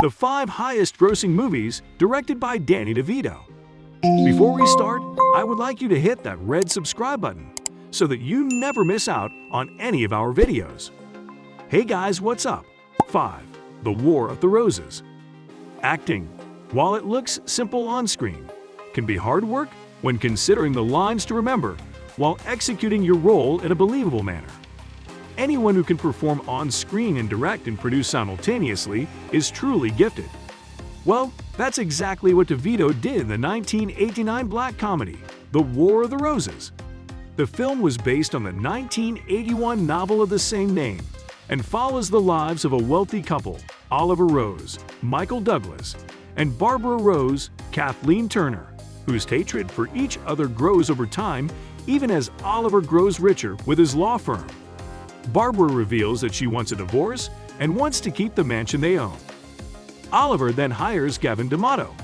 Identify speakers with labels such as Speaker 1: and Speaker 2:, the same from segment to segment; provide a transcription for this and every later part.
Speaker 1: the 5 highest-grossing movies directed by Danny DeVito. Before we start, I would like you to hit that red subscribe button so that you never miss out on any of our videos. Hey guys, what's up? 5. The War of the Roses. Acting, while it looks simple on screen, can be hard work when considering the lines to remember while executing your role in a believable manner. Anyone who can perform on screen and direct and produce simultaneously is truly gifted. Well, that's exactly what DeVito did in the 1989 black comedy, The War of the Roses. The film was based on the 1981 novel of the same name and follows the lives of a wealthy couple, Oliver Rose, Michael Douglas, and Barbara Rose, Kathleen Turner, whose hatred for each other grows over time even as Oliver grows richer with his law firm. Barbara reveals that she wants a divorce and wants to keep the mansion they own. Oliver then hires Gavin D'Amato,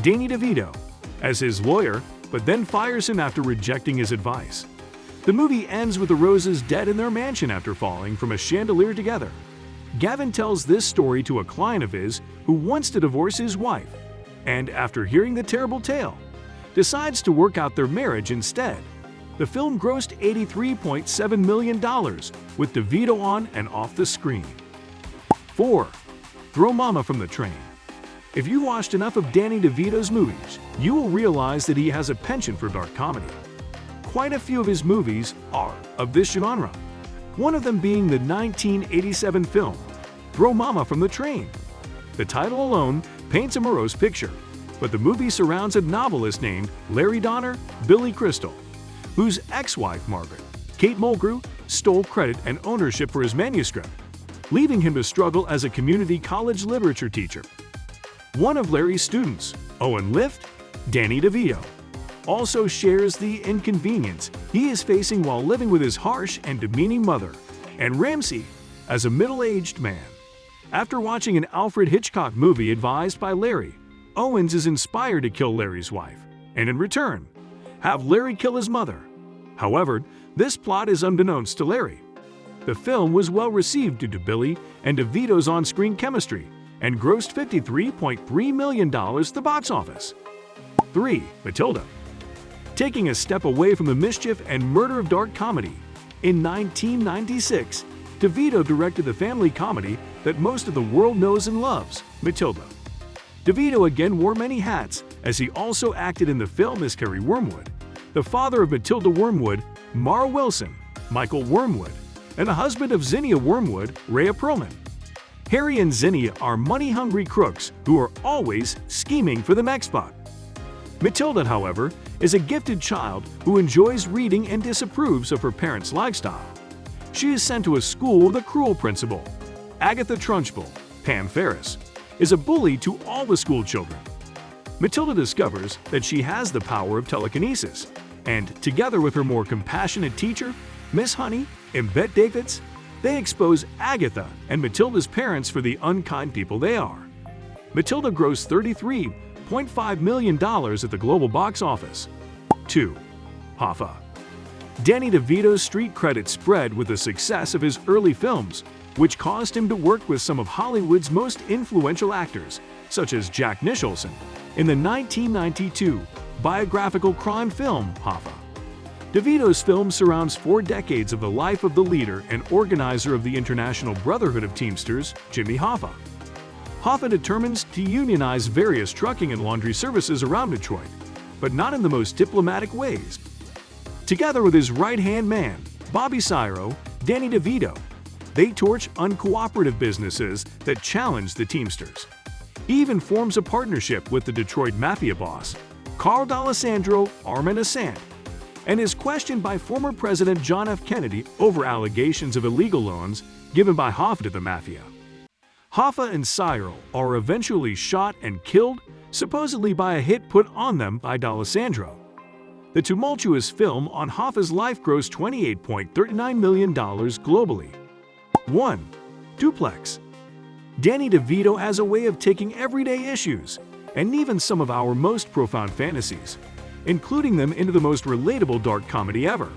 Speaker 1: Danny DeVito, as his lawyer, but then fires him after rejecting his advice. The movie ends with the Roses dead in their mansion after falling from a chandelier together. Gavin tells this story to a client of his who wants to divorce his wife, and after hearing the terrible tale, decides to work out their marriage instead. The film grossed $83.7 million, with DeVito on and off the screen. 4. Throw Mama from the Train. If you watched enough of Danny DeVito's movies, you will realize that he has a penchant for dark comedy. Quite a few of his movies are of this genre, one of them being the 1987 film, Throw Mama from the Train. The title alone paints a morose picture, but the movie surrounds a novelist named Larry Donner, Billy Crystal, whose ex-wife, Margaret, Kate Mulgrew, stole credit and ownership for his manuscript, leaving him to struggle as a community college literature teacher. One of Larry's students, Owen Lift, Danny DeVito, also shares the inconvenience he is facing while living with his harsh and demeaning mother, and Ramsey as a middle-aged man. After watching an Alfred Hitchcock movie advised by Larry, Owens is inspired to kill Larry's wife, and in return, have Larry kill his mother. However, this plot is unbeknownst to Larry. The film was well received due to Billy and DeVito's on-screen chemistry and grossed $53.3 million at the box office. 3. Matilda. Taking a step away from the mischief and murder of dark comedy, in 1996, DeVito directed the family comedy that most of the world knows and loves, Matilda. DeVito again wore many hats, as he also acted in the film as Harry Wormwood, the father of Matilda Wormwood, Mara Wilson, Michael Wormwood, and the husband of Zinnia Wormwood, Rhea Perlman. Harry and Zinnia are money-hungry crooks who are always scheming for the next buck. Matilda, however, is a gifted child who enjoys reading and disapproves of her parents' lifestyle. She is sent to a school with a cruel principal. Agatha Trunchbull, Pam Ferris, is a bully to all the school children. Matilda discovers that she has the power of telekinesis, and together with her more compassionate teacher, Miss Honey and Bette Davids, they expose Agatha and Matilda's parents for the unkind people they are. Matilda grossed $33.5 million at the global box office. 2. Hoffa. Danny DeVito's street credit spread with the success of his early films, which caused him to work with some of Hollywood's most influential actors, such as Jack Nicholson, in the 1992 biographical crime film Hoffa. DeVito's film surrounds 4 decades of the life of the leader and organizer of the International Brotherhood of Teamsters, Jimmy Hoffa. Hoffa determines to unionize various trucking and laundry services around Detroit, but not in the most diplomatic ways. Together with his right-hand man, Bobby Siro, Danny DeVito, they torch uncooperative businesses that challenge the Teamsters. He even forms a partnership with the Detroit Mafia boss, Carl D'Alessandro Armand Assant, and is questioned by former President John F. Kennedy over allegations of illegal loans given by Hoffa to the Mafia. Hoffa and Siro are eventually shot and killed, supposedly by a hit put on them by D'Alessandro. The tumultuous film on Hoffa's life grossed $28.39 million globally. 1. Duplex. Danny DeVito has a way of taking everyday issues and even some of our most profound fantasies, including them into the most relatable dark comedy ever.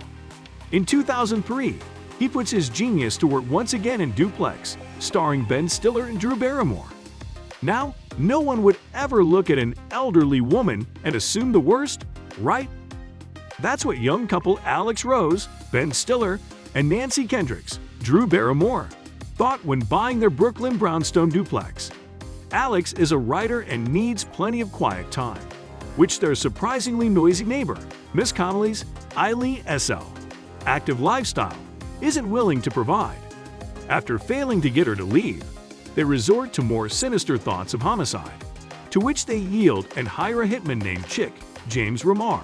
Speaker 1: In 2003, he puts his genius to work once again in Duplex, starring Ben Stiller and Drew Barrymore. Now, no one would ever look at an elderly woman and assume the worst, right? That's what young couple Alex Rose, Ben Stiller, and Nancy Kendricks, Drew Barrymore, thought when buying their Brooklyn brownstone duplex. Alex is a writer and needs plenty of quiet time, which their surprisingly noisy neighbor, Miss Connolly's Eileen SL, active lifestyle, isn't willing to provide. After failing to get her to leave, they resort to more sinister thoughts of homicide, to which they yield and hire a hitman named Chick, James Ramar,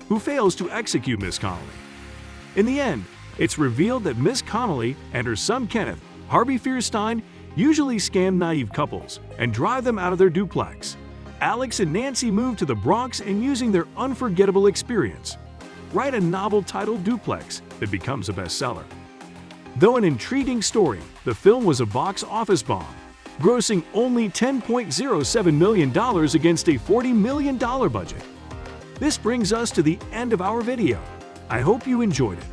Speaker 1: who fails to execute Miss Connolly. In the end, it's revealed that Miss Connolly and her son Kenneth, Harvey Fierstein, usually scam naive couples and drive them out of their duplex. Alex and Nancy move to the Bronx and, using their unforgettable experience, write a novel titled Duplex that becomes a bestseller. Though an intriguing story, the film was a box office bomb, grossing only $10.07 million against a $40 million budget. This brings us to the end of our video. I hope you enjoyed it.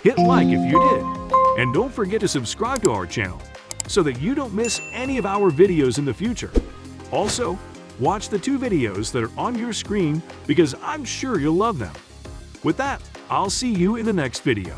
Speaker 1: Hit like if you did, and don't forget to subscribe to our channel so that you don't miss any of our videos in the future. Also, watch the 2 videos that are on your screen because I'm sure you'll love them. With that, I'll see you in the next video.